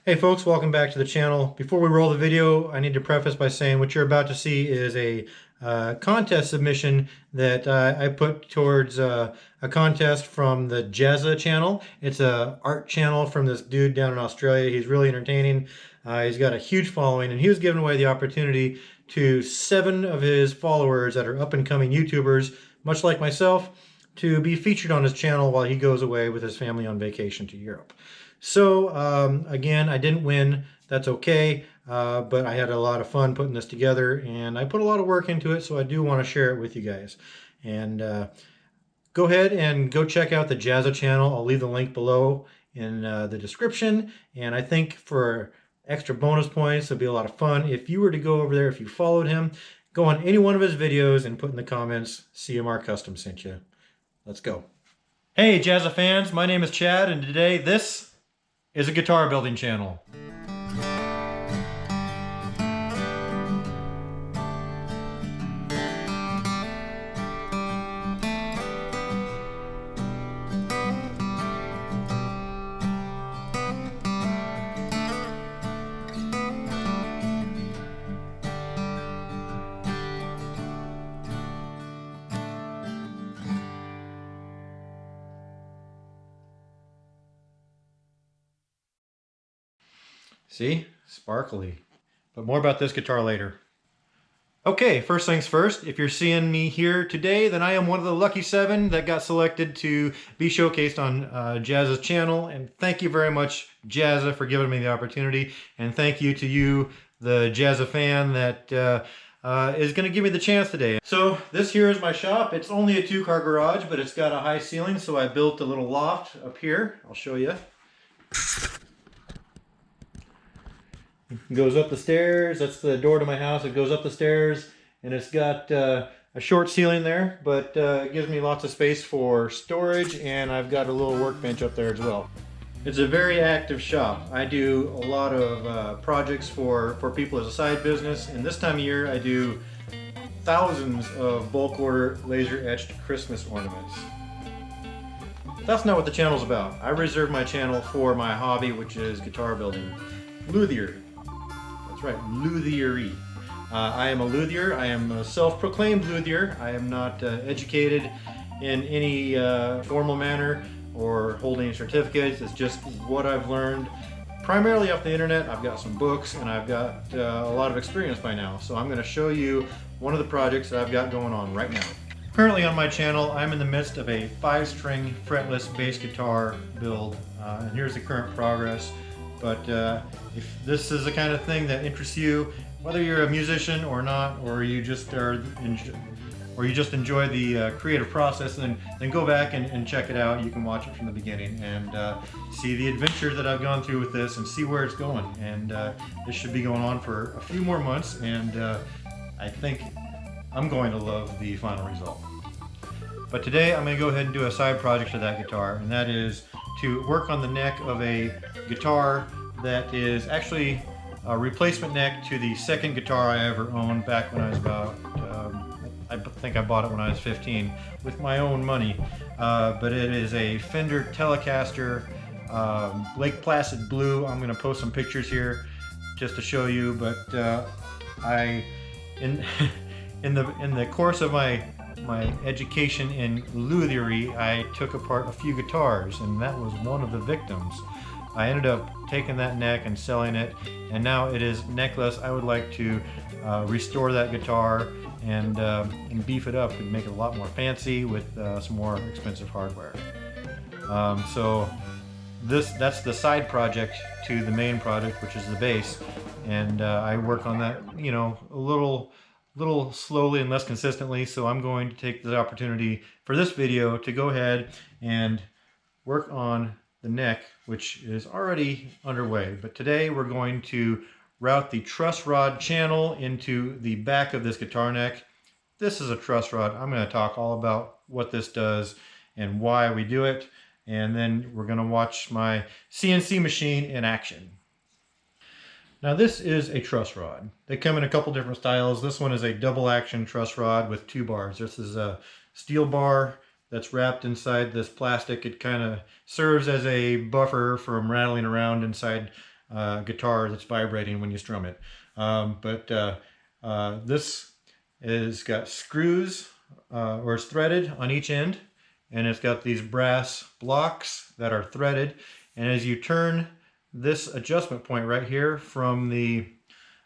Hey folks, welcome back to the channel. Before we roll the video, I need to preface by saying what you're about to see is a contest submission that I put towards a contest from the Jazza channel. It's a art channel from this dude down in Australia. He's really entertaining. He's got a huge following, and he was giving away the opportunity to 7 of his followers that are up and coming YouTubers, much like myself, to be featured on his channel while he goes away with his family on vacation to Europe. So again, I didn't win. That's okay, but I had a lot of fun putting this together, and I put a lot of work into it, so I do want to share it with you guys. And go ahead and go check out the Jazza channel. I'll leave the link below in the description, and I think for extra bonus points, it'll be a lot of fun. If you were to go over there, if you followed him, go on any one of his videos and put in the comments, CMRCustom sent you. Let's go. Hey Jazza fans, my name is Chad, and today this is a guitar building channel. See? Sparkly. But more about this guitar later. Okay, first things first, if you're seeing me here today, then I am one of the lucky 7 that got selected to be showcased on Jazza's channel. And thank you very much, Jazza, for giving me the opportunity. And thank you to you, the Jazza fan, that is going to give me the chance today. So this here is my shop. It's only a 2-car garage, but it's got a high ceiling, so I built a little loft up here. I'll show you. It goes up the stairs. That's the door to my house. It goes up the stairs, and it's got a short ceiling there, but it gives me lots of space for storage, and I've got a little workbench up there as well. It's a very active shop. I do a lot of projects for people as a side business, and this time of year I do thousands of bulk order laser etched Christmas ornaments. But that's not what the channel's about. I reserve my channel for my hobby, which is guitar building. Luthier. Right, luthiery. I am a luthier. I am a self-proclaimed luthier. I am not educated in any formal manner or holding any certificates. It's just what I've learned primarily off the internet. I've got some books, and I've got a lot of experience by now. So I'm going to show you one of the projects that I've got going on right now. Currently on my channel, I'm in the midst of a 5-string fretless bass guitar build, and here's the current progress. But if this is the kind of thing that interests you, whether you're a musician or not, or you just enjoy the creative process, then go back and check it out. You can watch it from the beginning and see the adventure that I've gone through with this and see where it's going. And this should be going on for a few more months, and I think I'm going to love the final result. But today I'm going to go ahead and do a side project to that guitar, and that is to work on the neck of a guitar that is actually a replacement neck to the second guitar I ever owned back when I was about, I think I bought it when I was 15 with my own money. But it is a Fender Telecaster, Lake Placid Blue. I'm going to post some pictures here just to show you, but in the course of my education in luthiery, I took apart a few guitars, and that was one of the victims. I ended up taking that neck and selling it, and now it is neckless. I would like to restore that guitar and beef it up and make it a lot more fancy with some more expensive hardware. So that's the side project to the main project, which is the bass, and I work on that, you know, a little slowly and less consistently. So I'm going to take the opportunity for this video to go ahead and work on the neck, which is already underway. But today we're going to route the truss rod channel into the back of this guitar neck. This is a truss rod. I'm going to talk all about what this does and why we do it, and then we're going to watch my CNC machine in action. Now this is a truss rod. They come in a couple different styles. This one is a double action truss rod with 2 bars. This is a steel bar that's wrapped inside this plastic. It kind of serves as a buffer from rattling around inside guitar that's vibrating when you strum it. This is got screws, or it's threaded on each end, and it's got these brass blocks that are threaded. And as you turn this adjustment point right here from the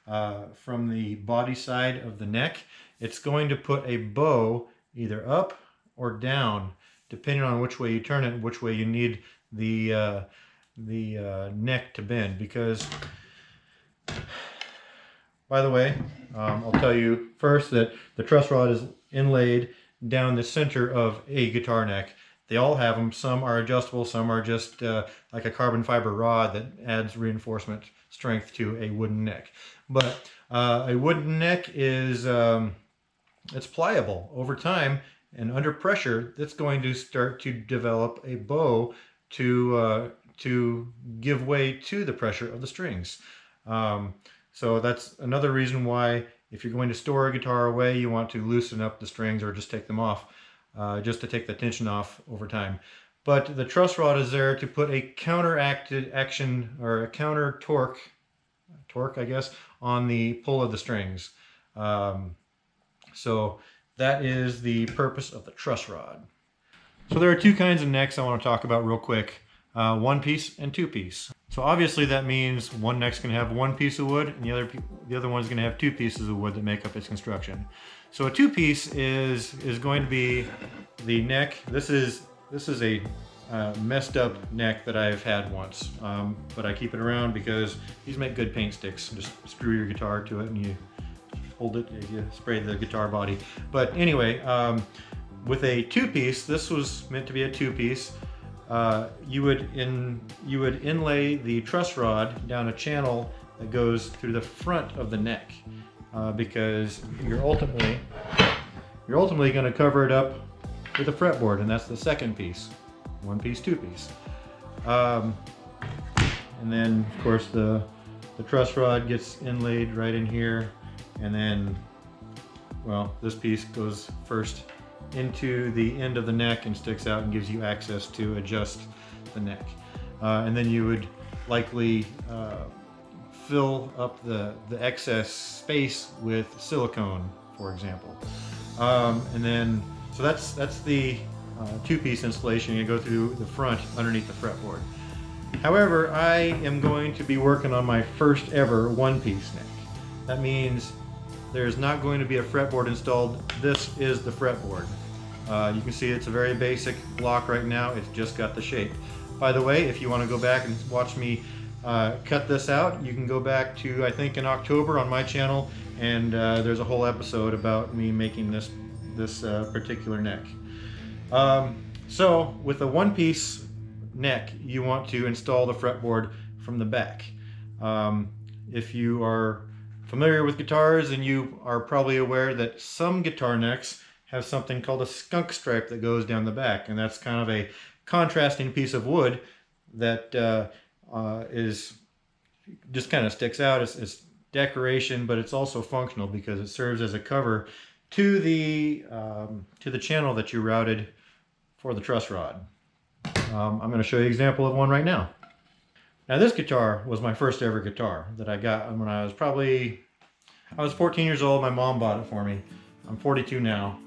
body side of the neck, it's going to put a bow either up or down, depending on which way you turn it and which way you need the neck to bend. Because, by the way, I'll tell you first that the truss rod is inlaid down the center of a guitar neck. They all have them. Some are adjustable, some are just like a carbon fiber rod that adds reinforcement strength to a wooden neck. But a wooden neck is it's pliable over time, and under pressure it's going to start to develop a bow to give way to the pressure of the strings. So that's another reason why, if you're going to store a guitar away, you want to loosen up the strings or just take them off, just to take the tension off over time. But the truss rod is there to put a counteracted action, or a counter torque, I guess, on the pull of the strings. So that is the purpose of the truss rod. So there are two kinds of necks I want to talk about real quick. One piece and two piece. So obviously that means one neck's going to have one piece of wood, and the other one's going to have two pieces of wood that make up its construction. So a two piece is going to be the neck. This is a messed up neck that I've had once, but I keep it around because these make good paint sticks. Just screw your guitar to it and you hold it, you spray the guitar body. But anyway, with a two piece, this was meant to be a two piece. You would inlay the truss rod down a channel that goes through the front of the neck, because you're ultimately going to cover it up with a fretboard, and that's the second piece. One piece, two piece. And then of course the truss rod gets inlaid right in here, and then, well, this piece goes first into the end of the neck and sticks out and gives you access to adjust the neck. And then you would likely fill up the excess space with silicone, for example. And then, so that's the two-piece installation. You go through the front underneath the fretboard. However, I am going to be working on my first ever one-piece neck. That means there's not going to be a fretboard installed. This is the fretboard. You can see it's a very basic block right now. It's just got the shape. By the way, if you want to go back and watch me cut this out, you can go back to, I think, in October on my channel, and there's a whole episode about me making this particular neck. So with a one-piece neck, you want to install the fretboard from the back. If you are familiar with guitars, and you are probably aware that some guitar necks have something called a skunk stripe that goes down the back, and that's kind of a contrasting piece of wood that is just kind of sticks out. It's decoration, but it's also functional because it serves as a cover to the channel that you routed for the truss rod. I'm going to show you an example of one right now. Now this guitar was my first ever guitar that I got when I was 14 years old. My mom bought it for me. I'm 42 now.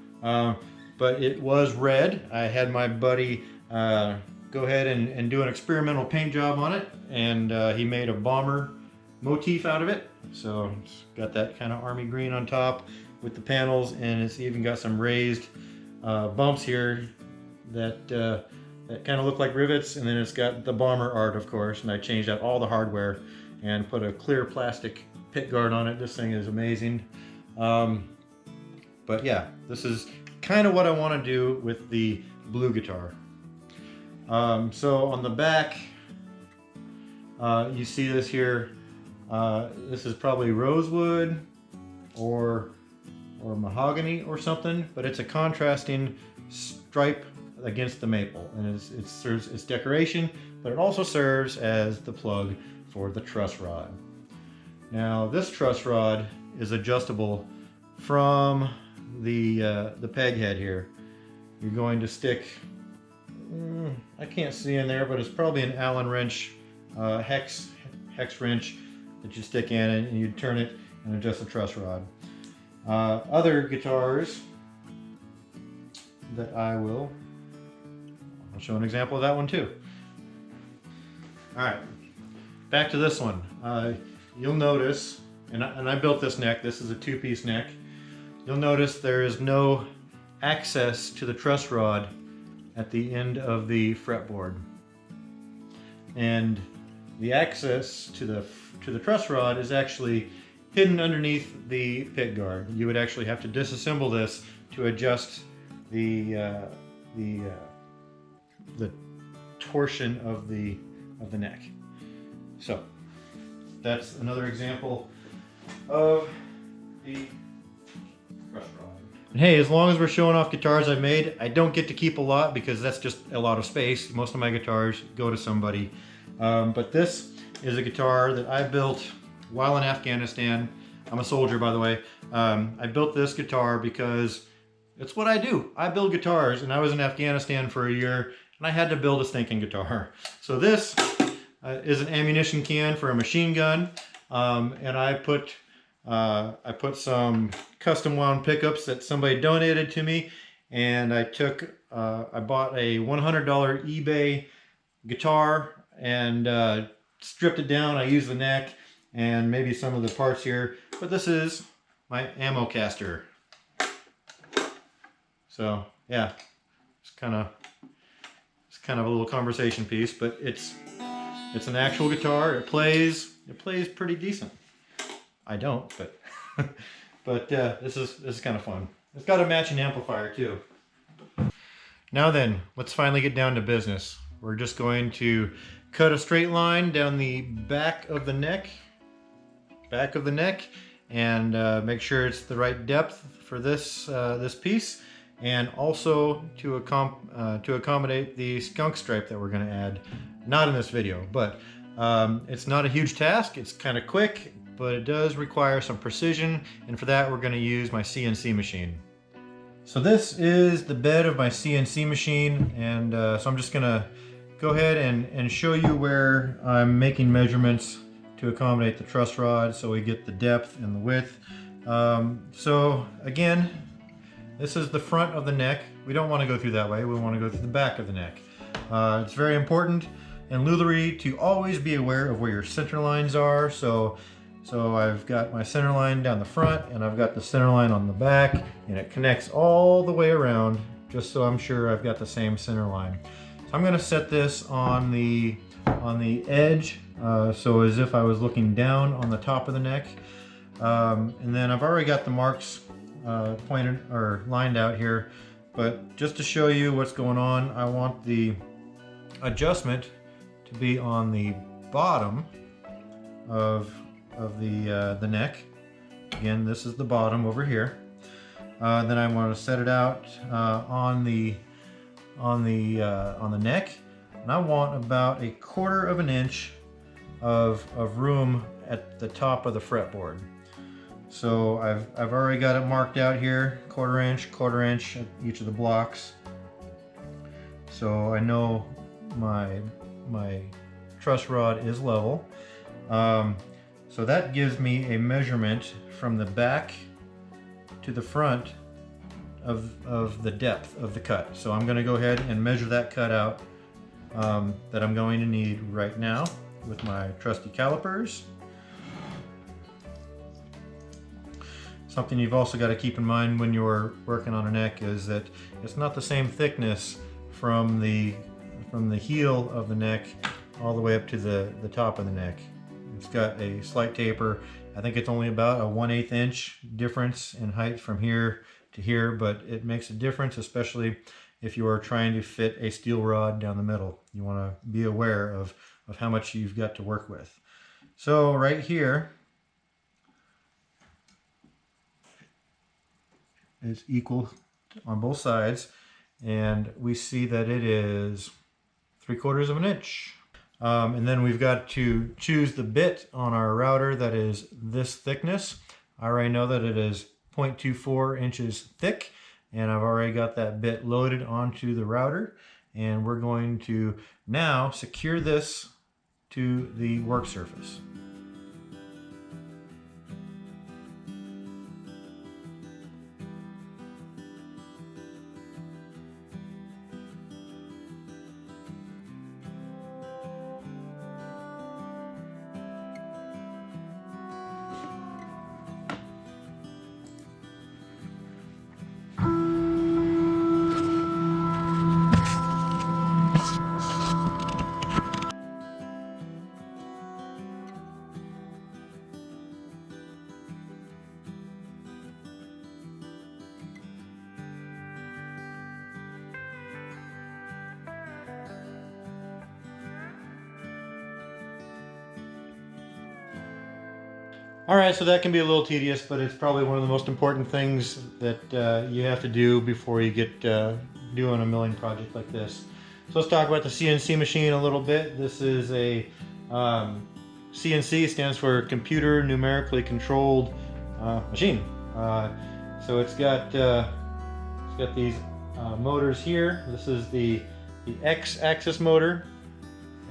But it was red. I had my buddy go ahead and do an experimental paint job on it, and he made a bomber motif out of it. So it's got that kind of army green on top with the panels, and it's even got some raised bumps here that kind of look like rivets, and then it's got the bomber art, of course, and I changed out all the hardware and put a clear plastic pit guard on it. This thing is amazing. But yeah, this is kind of what I want to do with the blue guitar. So on the back, you see this here. This is probably rosewood or mahogany or something, but it's a contrasting stripe against the maple, and it serves as decoration, but it also serves as the plug for the truss rod. Now this truss rod is adjustable from the peg head here. You're going to stick, I can't see in there, but it's probably an Allen wrench hex X wrench that you stick in and you turn it and adjust the truss rod. Other guitars that I'll show an example of that one too. All right, back to this one. You'll notice, and I built this neck, this is a 2-piece neck. You'll notice there is no access to the truss rod at the end of the fretboard. And the access to the truss rod is actually hidden underneath the pick guard. You would actually have to disassemble this to adjust the torsion of the neck. So that's another example of the truss rod. And hey, as long as we're showing off guitars I've made, I don't get to keep a lot because that's just a lot of space. Most of my guitars go to somebody. But this is a guitar that I built while in Afghanistan. I'm a soldier, by the way. I built this guitar because it's what I do. I build guitars, and I was in Afghanistan for a year and I had to build a stinking guitar. So this is an ammunition can for a machine gun, and I put some custom wound pickups that somebody donated to me, and I bought a $100 eBay guitar and stripped it down. I used the neck and maybe some of the parts here, but this is my ammo caster. So yeah, it's kind of a little conversation piece, but it's an actual guitar. It plays pretty decent. I don't, but this is kind of fun. It's got a matching amplifier too. Now then, let's finally get down to business. We're just going to cut a straight line down the back of the neck, and make sure it's the right depth for this piece, and also to accommodate the skunk stripe that we're going to add. Not in this video, but it's not a huge task. It's kind of quick, but it does require some precision, and for that we're going to use my CNC machine. So this is the bed of my CNC machine, and so I'm just going to go ahead and show you where I'm making measurements to accommodate the truss rod so we get the depth and the width. So again, this is the front of the neck. We don't want to go through that way. We want to go through the back of the neck. It's very important in lutherie to always be aware of where your center lines are. So I've got my center line down the front, and I've got the center line on the back, and it connects all the way around, just so I'm sure I've got the same center line. So I'm going to set this on the edge, so as if I was looking down on the top of the neck. And then I've already got the marks pointed or lined out here, but just to show you what's going on, I want the adjustment to be on the bottom of the neck. Again, this is the bottom over here. Then I want to set it out on the neck, and I want about 1/4 of an inch of room at the top of the fretboard. So I've already got it marked out here, 1/4 inch at each of the blocks. So I know my truss rod is level. So that gives me a measurement from the back to the front of the depth of the cut. So I'm going to go ahead and measure that cut out that I'm going to need right now with my trusty calipers. Something you've also got to keep in mind when you're working on a neck is that it's not the same thickness from the heel of the neck all the way up to the top of the neck. It's got a slight taper. I think it's only about a 1/8 inch difference in height from here to here, but it makes a difference, especially if you are trying to fit a steel rod down the middle. You want to be aware of how much you've got to work with. So right here is equal on both sides, and we see that it is 3/4 of an inch. And then we've got to choose the bit on our router that is this thickness. I already know that it is 0.24 inches thick, and I've already got that bit loaded onto the router, and we're going to now secure this to the work surface. All right, so that can be a little tedious, but it's probably one of the most important things that you have to do before you get doing a milling project like this. So let's talk about the CNC machine a little bit. This is a CNC, stands for Computer Numerically Controlled Machine. So it's got these motors here. This is the X-axis motor,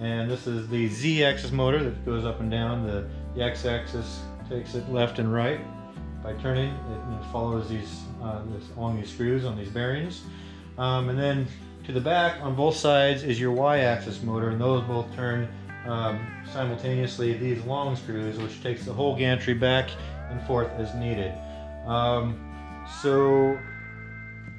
and this is the Z-axis motor that goes up and down. The X-axis takes it left and right by turning. It follows these along these screws on these bearings, and then to the back on both sides is your Y-axis motor, and those both turn simultaneously. These long screws, which takes the whole gantry back and forth as needed. So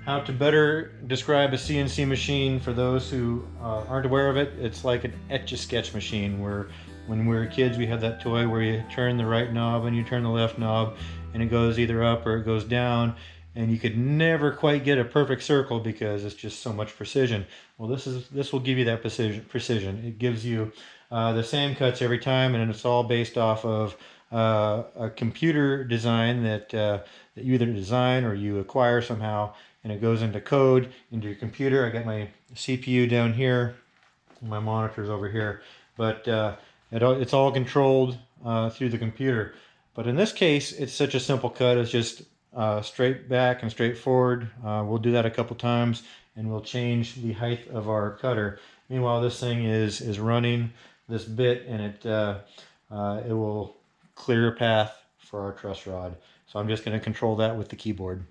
how to better describe a CNC machine for those who aren't aware of it? It's like an etch-a-sketch machine, where when we were kids we had that toy where you turn the right knob and you turn the left knob and it goes either up or it goes down, and you could never quite get a perfect circle because it's just so much precision. Well, this will give you that precision. It gives you the same cuts every time, and it's all based off of a computer design that you either design or you acquire somehow, and it goes into code into your computer. I got my CPU down here, my monitor's over here, but it's all controlled through the computer. But in this case, it's such a simple cut. It's just straight back and straight forward. We'll do that a couple times, and we'll change the height of our cutter. Meanwhile, this thing is running this bit, and it will clear a path for our truss rod. So I'm just going to control that with the keyboard.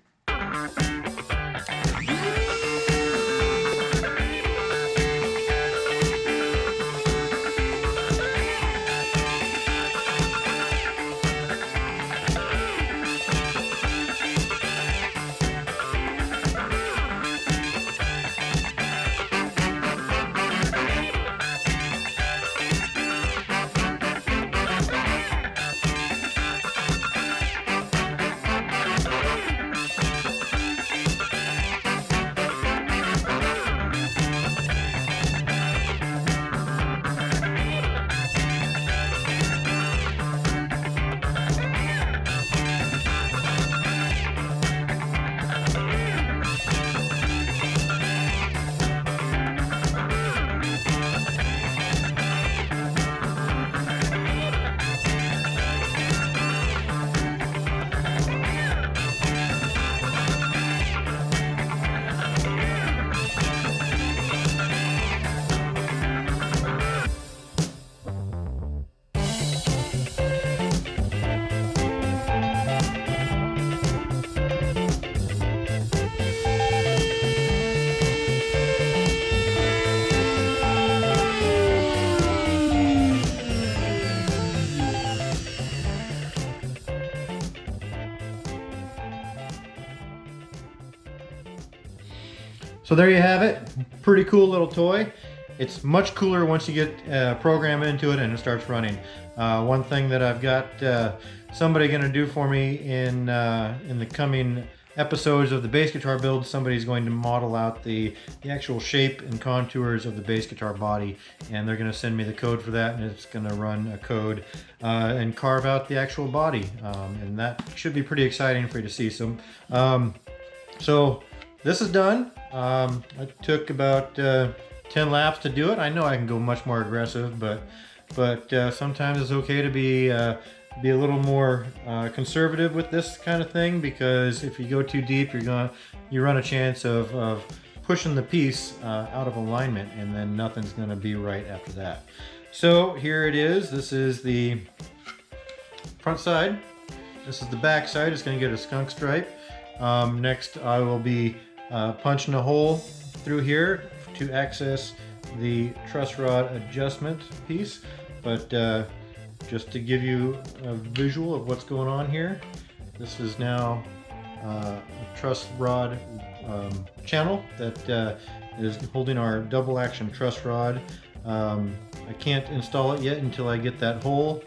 So there you have it. Pretty cool little toy. It's much cooler once you get a program into it and it starts running. One thing that I've got somebody going to do for me in the coming episodes of the bass guitar build, somebody's going to model out the actual shape and contours of the bass guitar body, and they're going to send me the code for that, and it's going to run a code and carve out the actual body, and that should be pretty exciting for you to see. So this is done. It took about 10 laps to do it. I know I can go much more aggressive, but sometimes it's okay to be a little more conservative with this kind of thing, because if you go too deep, you run a chance of pushing the piece out of alignment, and then nothing's going to be right after that. So here it is. This is the front side. This is the back side. It's going to get a skunk stripe. Next, I will be punching a hole through here to access the truss rod adjustment piece. But just to give you a visual of what's going on here, this is now a truss rod channel that is holding our double action truss rod. I can't install it yet until I get that hole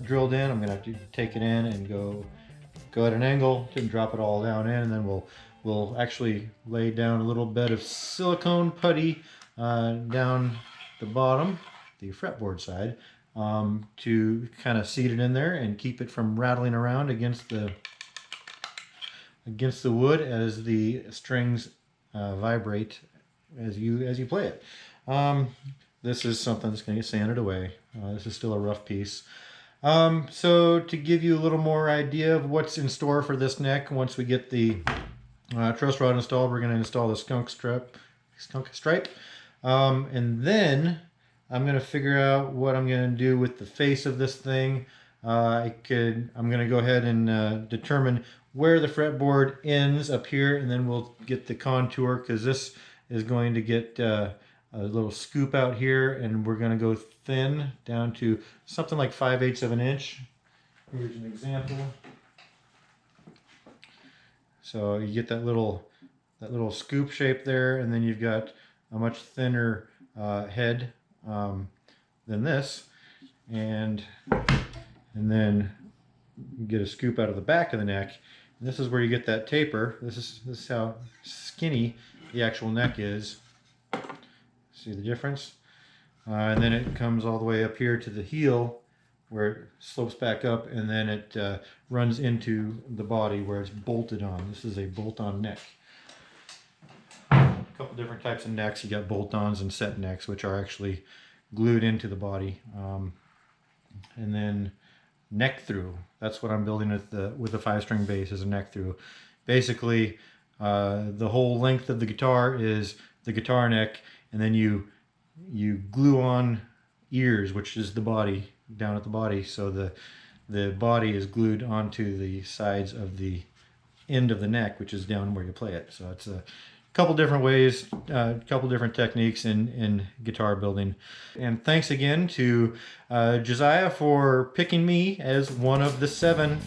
drilled in. I'm gonna have to take it in and go at an angle to drop it all down in, and then we'll actually lay down a little bed of silicone putty down the bottom, the fretboard side, to kind of seat it in there and keep it from rattling around against the wood as the strings vibrate as you play it. This is something that's going to get sanded away. This is still a rough piece. So to give you a little more idea of what's in store for this neck, once we get the truss rod installed, we're going to install the skunk stripe. And then I'm going to figure out what I'm going to do with the face of this thing. I'm going to go ahead and determine where the fretboard ends up here, and then we'll get the contour, because this is going to get a little scoop out here, and we're going to go thin down to something like 5/8 of an inch. Here's an example. So you get that little scoop shape there, and then you've got a much thinner head than this, and then you get a scoop out of the back of the neck. And this is where you get that taper. This is how skinny the actual neck is. See the difference? And then it comes all the way up here to the heel, where it slopes back up, and then it runs into the body where it's bolted on. This is a bolt-on neck. A couple different types of necks. You got bolt-ons and set necks, which are actually glued into the body. And then neck through. That's what I'm building with the 5-string bass, is a neck through. Basically, the whole length of the guitar is the guitar neck, and then you glue on ears, which is the body, down at the body, so the body is glued onto the sides of the end of the neck, which is down where you play it. So it's a couple different ways, a couple different techniques in guitar building. And thanks again to Jazza for picking me as one of the 7